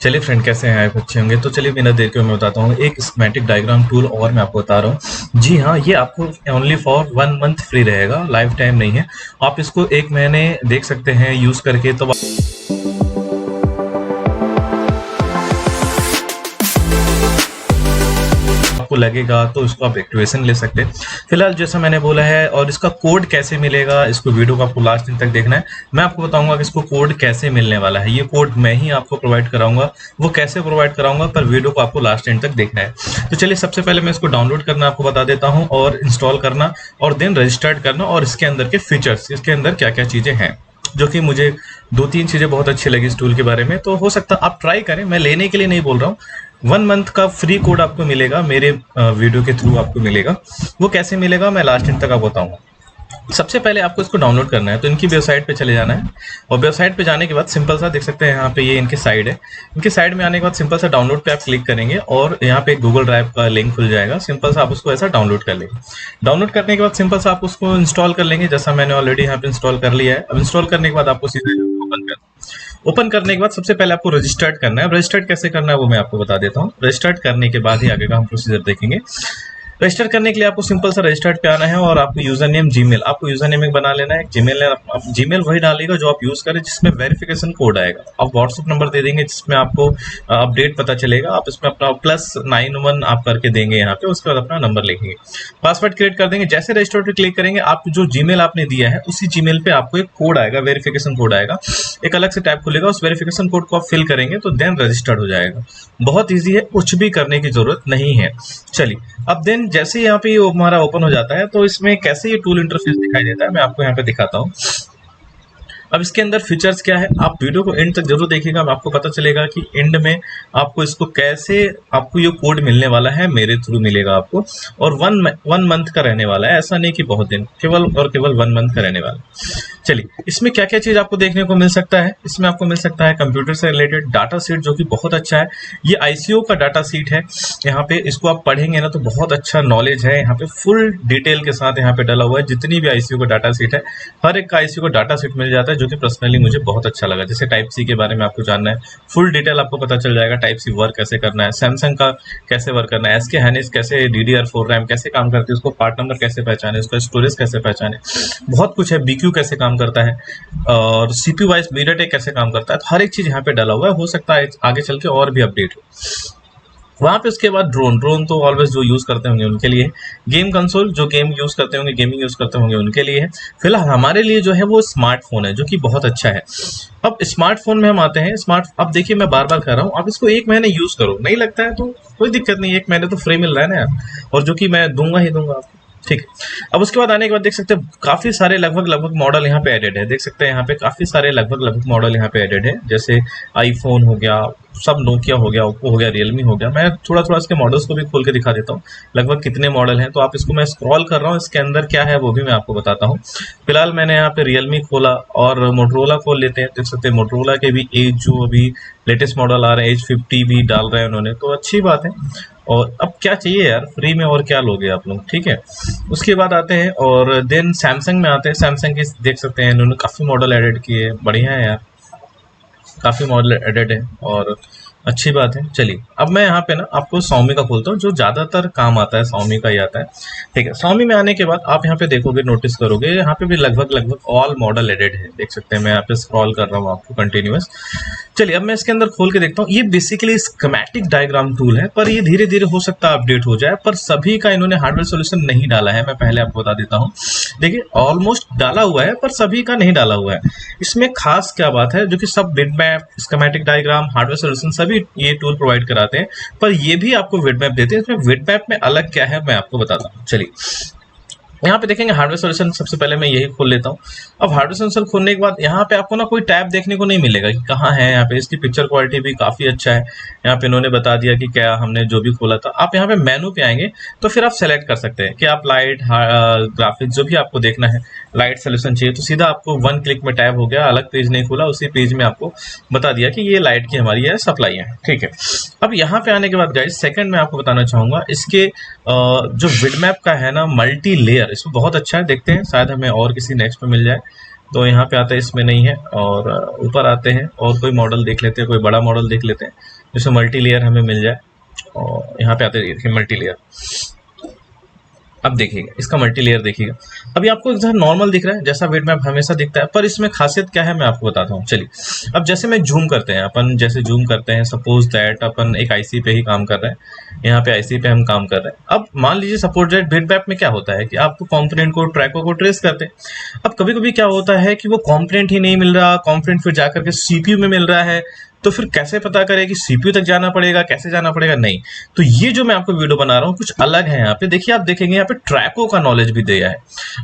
चलिए फ्रेंड, कैसे हैं आप? अच्छे होंगे। तो चलिए बिना देर के मैं बताता हूँ एक स्कीमेटिक डायग्राम टूल और मैं आपको बता रहा हूँ। जी हाँ, ये आपको ओनली फॉर 1 मंथ फ्री रहेगा, लाइफ टाइम नहीं है। आप इसको 1 महीने देख सकते हैं यूज़ करके, तो आपको लगेगा तो इसको आप एक्टिवेशन ले सकते हैं। फिलहाल जैसा मैंने बोला है, और इसका कोड कैसे मिलेगा, इसको वीडियो को आपको लास्ट दिन तक देखना है। मैं आपको बताऊंगा कि इसको कोड कैसे मिलने वाला है। ये कोड मैं ही आपको प्रोवाइड कराऊंगा, वो कैसे प्रोवाइड कराऊंगा पर वीडियो को आपको लास्ट एंड तक देखना है। तो चलिए सबसे पहले मैं इसको डाउनलोड करना आपको बता देता हूँ, और इंस्टॉल करना, और देन रजिस्टर्ड करना, और इसके अंदर के फीचर्स, इसके अंदर क्या क्या चीजें हैं, जो कि मुझे 2-3 चीजें बहुत अच्छी लगी इस टूल के बारे में। तो हो सकता है आप ट्राई करें, मैं लेने के लिए नहीं बोल रहा हूँ। 1 मंथ का फ्री कोड आपको मिलेगा, मेरे वीडियो के थ्रू आपको मिलेगा। वो कैसे मिलेगा मैं लास्ट एंड तक आपको बताऊंगा। सबसे पहले आपको इसको डाउनलोड करना है, तो इनकी वेबसाइट पे चले जाना है, और वेबसाइट पे जाने के बाद सिंपल सा देख सकते हैं यहाँ पे ये इनकी साइड है। इनकी साइड में आने के बाद सिंपल सा डाउनलोड पे आप क्लिक करेंगे, और यहाँ पे एक गूगल ड्राइव का लिंक खुल जाएगा। सिंपल सा आप उसको ऐसा डाउनलोड कर लेंगे। डाउनलोड करने के बाद सिंपल सा आप उसको इंस्टॉल कर लेंगे, जैसा मैंने ऑलरेडी यहाँ पे इंस्टॉल कर लिया है। अब इंस्टॉल करने के बाद आपको सीधे ओपन करने के बाद सबसे पहले आपको रजिस्टर्ड करना है। रजिस्टर्ड कैसे करना है वो मैं आपको बता देता हूँ। रजिस्टर्ड करने के बाद ही आगे का हम प्रोसीजर देखेंगे। रजिस्टर करने के लिए आपको सिंपल सा रजिस्टर्ड पे आना है, और आपको यूजर नेम जीमेल, आपको यूजर नेम एक बना लेना है। जीमेल आप जीमेल वही डालिएगा जो आप यूज करें, जिसमें वेरिफिकेशन कोड आएगा। आप व्हाट्सएप नंबर दे देंगे जिसमें आपको अपडेट पता चलेगा। आप इसमें अपना +91 आप करके देंगे यहाँ पे, उसके बाद अपना नंबर लिखेंगे। पासवर्ड क्रिएट कर देंगे। जैसे रजिस्टर पे क्लिक करेंगे, आप जो जीमेल आपने दिया है उसी जीमेल पे आपको एक कोड आएगा, वेरिफिकेशन कोड आएगा। एक अलग से टैब खुलेगा, उस वेरिफिकेशन कोड को आप फिल करेंगे तो देन रजिस्टर्ड हो जाएगा। बहुत ईजी है, कुछ भी करने की जरूरत नहीं है। चलिए अब देन जैसे यहाँ पे हमारा ओपन हो जाता है, तो इसमें कैसे ये टूल इंटरफेस दिखाई देता है मैं आपको यहाँ पे दिखाता हूँ। अब इसके अंदर फीचर्स क्या है, आप वीडियो को एंड तक जरूर देखिएगा, आपको पता चलेगा कि एंड में आपको इसको कैसे, आपको ये कोड मिलने वाला है, मेरे थ्रू मिलेगा आपको, और 1 मंथ का रहने वाला है। ऐसा नहीं कि बहुत दिन, केवल और केवल 1 मंथ का रहने वाला है। चलिए इसमें क्या क्या चीज आपको देखने को मिल सकता है। इसमें आपको मिल सकता है कंप्यूटर से रिलेटेड डाटा सीट, जो कि बहुत अच्छा है। ये आईसीओ का डाटा सीट है। यहाँ पे इसको आप पढ़ेंगे ना तो बहुत अच्छा नॉलेज है। यहाँ पे फुल डिटेल के साथ यहाँ पे डला हुआ है, जितनी भी आईसीओ का डाटा सीट है, हर एक का आईसीओ का डाटा सीट मिल जाता है, जो कि पर्सनली मुझे बहुत अच्छा लगा। जैसे टाइप सी के बारे में आपको जानना है, फुल डिटेल आपको पता चल जाएगा। टाइप सी वर्क कैसे करना है, सैमसंग का कैसे वर्क करना है, एसके हैनिस कैसे, DDR4 रैम कैसे काम करती है, उसको पार्ट नंबर कैसे पहचाने, उसका स्टोरेज कैसे पहचाने, बहुत कुछ है। बीक्यू कैसे काम करता है, और सीपीयू वाइज मीडियाटेक कैसे काम करता है, तो हर एक चीज यहाँ पे डाला हुआ है। हो सकता है आगे चल के और भी अपडेट हो। वहां पे उसके बाद ड्रोन तो ऑलवेज जो यूज करते होंगे उनके लिए। गेम कंसोल, जो गेम यूज करते होंगे, गेमिंग यूज करते होंगे उनके लिए है। फिलहाल हमारे लिए जो है वो स्मार्टफोन है, जो कि बहुत अच्छा है। अब स्मार्टफोन में हम आते हैं। अब देखिए मैं बार बार कह रहा हूँ, आप इसको 1 महीने यूज करो, नहीं लगता है तो कोई दिक्कत नहीं, 1 महीने तो फ्री मिल रहा है ना यार, और जो कि मैं दूंगा ही दूंगा आपको, ठीक है। अब उसके बाद आने के बाद देख सकते हैं काफी सारे लगभग मॉडल यहाँ पे एडेड है। देख सकते हैं यहाँ पे काफी सारे लगभग मॉडल यहाँ पे एडेड है, जैसे आईफोन हो गया, सब नोकिया हो गया, ओप्पो हो गया, रियलमी हो गया। मैं थोड़ा थोड़ा इसके मॉडल्स को भी खोल के दिखा देता हूँ, लगभग कितने मॉडल हैं। तो आप इसको, मैं स्क्रॉल कर रहा हूँ, इसके अंदर क्या है वो भी मैं आपको बताता हूँ। फिलहाल मैंने यहाँ पे रियलमी खोला, और मोटरोला खोल लेते हैं। देख सकते हैं मोटरोला के भी एज, जो अभी लेटेस्ट मॉडल आ रहे हैं, एज 50 भी डाल रहे हैं उन्होंने, तो अच्छी बात है। और अब क्या चाहिए यार, फ्री में और क्या लोगे आप लोग, ठीक है। उसके बाद आते हैं, और देन सैमसंग में आते हैं। सैमसंग की देख सकते हैं इन्होंने काफ़ी मॉडल एडेड किए, बढ़िया है यार, काफ़ी मॉडल एडेड है और अच्छी बात है। चलिए अब मैं यहाँ पे ना आपको Xiaomi का खोलता हूँ, जो ज़्यादातर काम आता है Xiaomi का ही आता है, ठीक है। Xiaomi में आने के बाद आप यहाँ पे देखोगे, नोटिस करोगे, यहाँ पे भी लगभग ऑल मॉडल एडेड है। देख सकते हैं मैं यहाँ पे स्क्रॉल कर रहा हूँ आपको कंटिन्यूअस। चलिए अब मैं इसके अंदर खोल के देखता हूँ। ये बेसिकली स्कीमेटिक डायग्राम टूल है, पर ये धीरे धीरे हो सकता है अपडेट हो जाए, पर सभी का इन्होंने हार्डवेयर सोल्यूशन नहीं डाला है। मैं पहले आपको बता देता हूँ, देखिए ऑलमोस्ट डाला हुआ है पर सभी का नहीं डाला हुआ है। इसमें खास क्या बात है, जो कि सब bitmap, schematic diagram, hardware solution सभी ये टूल प्रोवाइड कराते हैं, पर ये भी आपको विडमैप देते हैं। इसमें विडमैप में अलग क्या है मैं आपको बताता हूँ। चलिए यहाँ पे देखेंगे हार्डवेयर सोल्यूशन, सबसे पहले मैं यही खोल लेता हूँ। अब हार्डवेयर सोल्यूशन खोलने के बाद यहाँ पे आपको ना कोई टैब देखने को नहीं मिलेगा कि कहाँ है। यहाँ पे इसकी पिक्चर क्वालिटी भी काफी अच्छा है। यहाँ पे इन्होंने बता दिया कि क्या हमने जो भी खोला था। आप यहाँ पे मेनू पे आएंगे तो फिर आप सेलेक्ट कर सकते हैं कि आप लाइट, ग्राफिक्स, जो भी आपको देखना है, लाइट सोल्यूशन चाहिए तो सीधा आपको 1 क्लिक में टैब हो गया, अलग पेज नहीं खुला, उसी पेज में आपको बता दिया कि ये लाइट की हमारी है सप्लाई है, ठीक है। अब यहाँ पे आने के बाद गाइस सेकंड में आपको बताना चाहूंगा, इसके जो विडमैप का है ना, मल्टी लेयर, इसमें बहुत अच्छा है। देखते हैं, शायद हमें और किसी नेक्स्ट पे मिल जाए। तो यहाँ पे आता है, इसमें नहीं है। और ऊपर आते हैं और कोई मॉडल देख लेते हैं, कोई बड़ा मॉडल देख लेते हैं जिसमें मल्टी लेयर हमें मिल जाए। और यहाँ पे आते हैं मल्टी लेयर। अब देखिएगा इसका मल्टी लेयर देखिएगा, अभी आपको इधर नॉर्मल दिख रहा है जैसा वेट मैप हमेशा दिखता है, पर इसमें खासियत क्या है मैं आपको बताता हूँ। चलिए अब जैसे मैं जूम करते हैं, अपन जैसे जूम करते हैं, सपोज दैट अपन एक आईसी पे ही काम कर रहे हैं, यहाँ पे आईसी पे हम काम कर रहे हैं। अब मान लीजिए सपोज दैट वेट मैप में क्या होता है कि आपको कॉम्पोनेंट को, ट्रैकों को ट्रेस करते हैं। अब कभी कभी क्या होता है कि वो कॉम्पोनेंट ही नहीं मिल रहा, कॉम्पोनेंट फिर जाकर के सीपीयू में मिल रहा है, तो फिर कैसे पता करें कि सीपीयू तक जाना पड़ेगा, कैसे जाना पड़ेगा? नहीं, तो ये जो मैं आपको वीडियो बना रहा हूँ कुछ अलग है। यहाँ पे देखिए, आप देखेंगे यहाँ पे ट्रैकों का नॉलेज भी दिया है।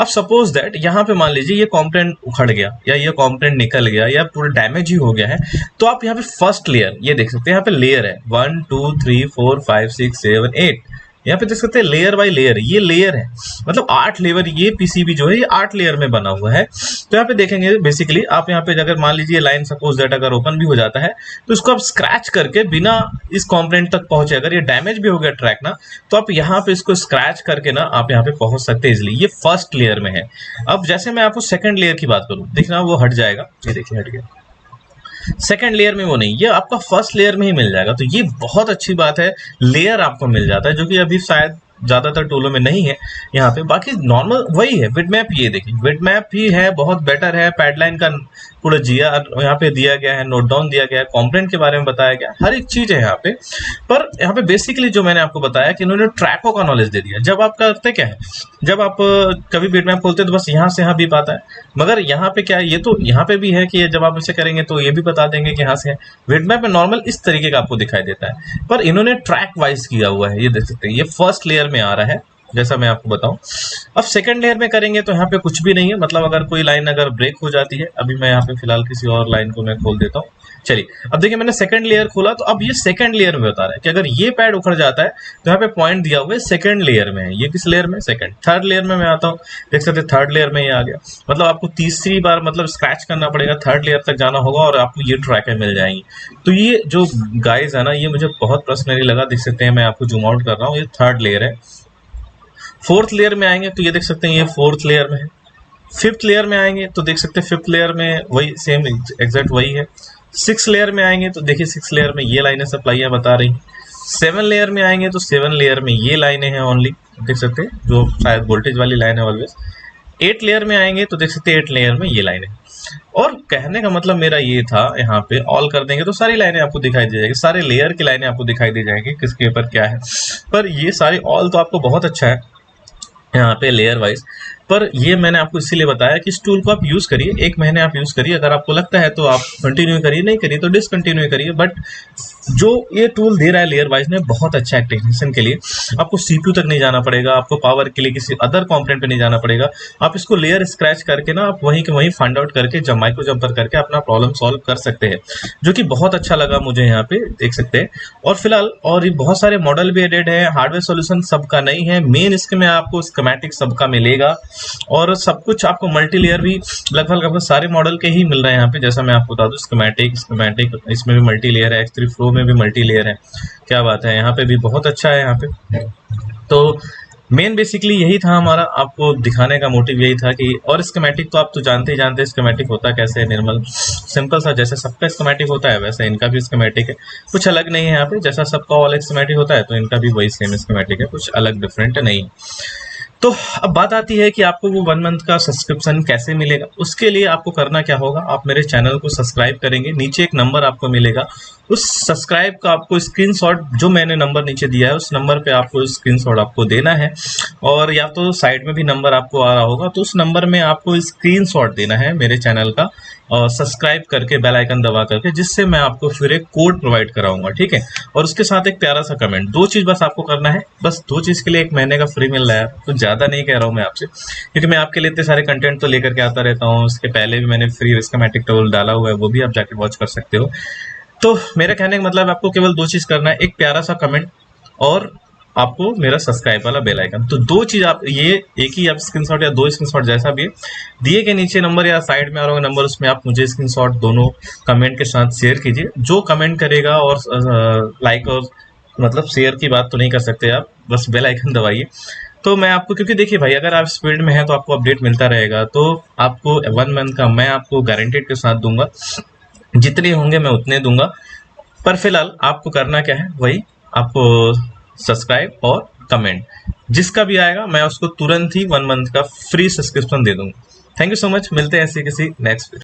अब सपोज दैट यहाँ पे मान लीजिए ये कॉम्पोनेंट उखड़ गया या ये कॉम्पोनेंट निकल गया या पूरा डैमेज ही हो गया है, तो आप यहाँ पे फर्स्ट लेयर ये देख सकते हैं, यहाँ पे लेयर है 1 2 3 4 5 6 7 8, यहाँ पे देख सकते हैं लेयर बाय लेयर, ये लेयर है, मतलब 8 लेयर, ये पीसीबी जो है ये 8 लेयर में बना हुआ है। तो यहाँ पे देखेंगे बेसिकली आप यहाँ पे अगर मान लीजिए लाइन सपोज दैट अगर ओपन भी हो जाता है तो इसको आप स्क्रैच करके बिना इस कॉम्पोनेंट तक पहुंचे, अगर ये डैमेज भी हो गया ट्रैक ना, तो आप यहाँ पे इसको स्क्रैच करके ना आप यहाँ पे पहुंच सकते हैं इजिली। ये फर्स्ट लेयर में है। अब जैसे मैं आपको सेकंड लेयर की बात करूँ, देखना वो हट जाएगा, ये देखिए हट गया। सेकंड लेयर में वो नहीं, ये आपका फर्स्ट लेयर में ही मिल जाएगा। तो ये बहुत अच्छी बात है, लेयर आपको मिल जाता है, जो कि अभी शायद ज्यादातर टूलों में नहीं है यहाँ पे। बाकी नॉर्मल वही है विड मैप, ये देखिए विड मैप ही है, बहुत बेटर है। पैडलाइन का पूरा जिया यहाँ पे दिया गया है, नोट डाउन दिया गया है, कॉम्पोनेंट के बारे में बताया गया, हर एक चीज है यहाँ पे। पर यहाँ पे बेसिकली जो मैंने आपको बताया कि इन्होंने ट्रैकों का नॉलेज दे दिया। जब आप करते क्या है, जब आप कभी विड मैप खोलते हैं तो बस यहाँ से यहाँ भी पाता है, मगर यहाँ पे क्या है, ये तो यहाँ पे भी है कि जब आप इसे करेंगे तो ये भी बता देंगे कि यहाँ से है। विड मैप में नॉर्मल इस तरीके का आपको दिखाई देता है, पर इन्होंने ट्रैक वाइज किया हुआ है। ये देख सकते हैं, ये फर्स्ट लेयर में आ रहा है जैसा मैं आपको बताऊं। अब सेकंड लेयर में करेंगे तो यहाँ पे कुछ भी नहीं है, मतलब अगर कोई लाइन अगर ब्रेक हो जाती है, अभी मैं यहाँ पे फिलहाल किसी और लाइन को मैं खोल देता हूँ। चलिए अब देखिए मैंने सेकंड लेयर खोला, तो अब ये सेकंड लेयर में बता रहा है कि अगर ये पैड उखड़ जाता है तो यहाँ पे पॉइंट दिया हुआ है सेकंड लेयर में है। ये किस लेयर में? सेकंड। थर्ड लेयर में मैं आता हूँ, देख सकते हैं थर्ड लेयर में ये आ गया। मतलब आपको तीसरी बार मतलब स्क्रैच करना पड़ेगा, थर्ड लेयर तक जाना होगा और आपको ये ट्रैकें मिल जाएंगी। तो ये जो गाइज है ना, ये मुझे बहुत पर्सनली लगा। देख सकते हैं मैं आपको जूम आउट कर रहा हूँ, ये थर्ड लेयर है। फोर्थ लेयर में आएंगे तो ये देख सकते हैं ये फोर्थ लेयर में है। फिफ्थ लेयर में आएंगे तो देख सकते हैं फिफ्थ लेयर में वही सेम एग्जैक्ट वही है। सिक्स लेयर में आएंगे तो देखिए सिक्स लेयर में ये लाइनें सप्लाइयाँ बता रही। सेवन लेयर में आएंगे तो सेवन लेयर में ये लाइनें हैं ओनली, देख सकते हैं जो शायद वोल्टेज वाली लाइन है ऑलवेज। 8 लेयर में आएंगे तो देख सकते हैं 8 लेयर में ये लाइनें। और कहने का मतलब मेरा ये था, यहाँ पे ऑल कर देंगे तो सारी लाइनें आपको दिखाई दे जाएगी, सारे लेयर की लाइनें आपको दिखाई दे जाएंगी किसके ऊपर क्या है। पर ये सारी ऑल तो आपको बहुत अच्छा है यहाँ पे लेयर वाइज। पर ये मैंने आपको इसीलिए बताया कि इस टूल को आप यूज करिए, 1 महीने आप यूज करिए, अगर आपको लगता है तो आप कंटिन्यू करिए, नहीं करिए तो डिसकंटिन्यू करिए। बट जो ये टूल दे रहा है लेयर वाइज में, बहुत अच्छा है टेक्नीशियन के लिए। आपको सीपीयू तक नहीं जाना पड़ेगा, आपको पावर के लिए किसी अदर कंपोनेंट पे नहीं जाना पड़ेगा। आप इसको लेयर स्क्रैच करके ना आप वहीं के वहीं फाइंड आउट करके जब माइक्रो जंपर करके अपना प्रॉब्लम सॉल्व कर सकते हैं, जो कि बहुत अच्छा लगा मुझे यहाँ पे, देख सकते हैं। और फिलहाल और ये बहुत सारे मॉडल भी एडेड है, हार्डवेयर सॉल्यूशन सबका नहीं है, मेन इसके में आपको स्कीमेटिक सबका मिलेगा और सब कुछ आपको मल्टी लेयर भी लगभग सारे मॉडल के ही मिल रहे हैं यहाँ पे। जैसा मैं आपको बता दूं स्कीमेटिक इसमें भी मल्टी लेयर है, X3 Pro में भी मल्टी लेयर है। क्या बात है, यहाँ पे भी बहुत अच्छा है यहाँ पे। तो मेन बेसिकली यही था हमारा, आपको दिखाने का मोटिव यही था कि, और स्कीमेटिक तो आप तो जानते ही जानते हैं स्कीमेटिक होता कैसे है, निर्मल सिंपल सा, जैसे सबका स्कीमेटिक होता है वैसा इनका भी स्कीमेटिक है, कुछ अलग नहीं है यहाँ पे। जैसा सबका ऑल स्कीमेटिक होता है तो इनका भी वही सेम स्कीमेटिक है, कुछ अलग डिफरेंट नहीं। तो अब बात आती है कि आपको वो 1 मंथ का सब्सक्रिप्शन कैसे मिलेगा। उसके लिए आपको करना क्या होगा, आप मेरे चैनल को सब्सक्राइब करेंगे, नीचे एक नंबर आपको मिलेगा, उस सब्सक्राइब का आपको स्क्रीनशॉट, जो मैंने नंबर नीचे दिया है उस नंबर पे आपको स्क्रीनशॉट आपको देना है, और या तो साइड में भी नंबर आपको आ रहा होगा तो उस नंबर में आपको स्क्रीनशॉट देना है मेरे चैनल का, और सब्सक्राइब करके बेल आइकन दबा करके, जिससे मैं आपको फिर एक कोड प्रोवाइड कराऊंगा, ठीक है। और उसके साथ एक प्यारा सा कमेंट, 2 चीज बस आपको करना है, बस 2 चीज के लिए 1 महीने का फ्री मिल रहा है। तो ज्यादा नहीं कह रहा हूँ मैं आपसे, क्योंकि मैं आपके लिए इतने सारे कंटेंट तो लेकर के आता रहता हूँ। उसके पहले भी मैंने फ्री स्कीमेटिक टूल डाला हुआ है, वो भी आप जाके वॉच कर सकते हो। तो मेरा कहने का मतलब आपको केवल 2 चीज करना है, एक प्यारा सा कमेंट और आपको मेरा सब्सक्राइब वाला बेल आइकन। तो 2 चीज आप, ये एक ही आप स्क्रीनशॉट या 2 स्क्रीनशॉट जैसा भी है, दिए के नीचे नंबर या साइड में आ रहा होगा नंबर, उसमें आप मुझे स्क्रीनशॉट दोनों कमेंट के साथ शेयर कीजिए। जो कमेंट करेगा और लाइक और मतलब शेयर की बात तो नहीं कर सकते आप, बस बेल आइकन दबाइए। तो मैं आपको, क्योंकि देखिए भाई अगर आप इस फील्ड में हैं तो आपको अपडेट मिलता रहेगा, तो आपको 1 मंथ का मैं आपको गारंटेड के साथ दूंगा, जितने होंगे मैं उतने दूंगा। पर फिलहाल आपको करना क्या है, वही आपको सब्सक्राइब और कमेंट, जिसका भी आएगा मैं उसको तुरंत ही 1 मंथ का फ्री सब्सक्रिप्शन दे दूंगा। थैंक यू सो मच, मिलते हैं ऐसे किसी नेक्स्ट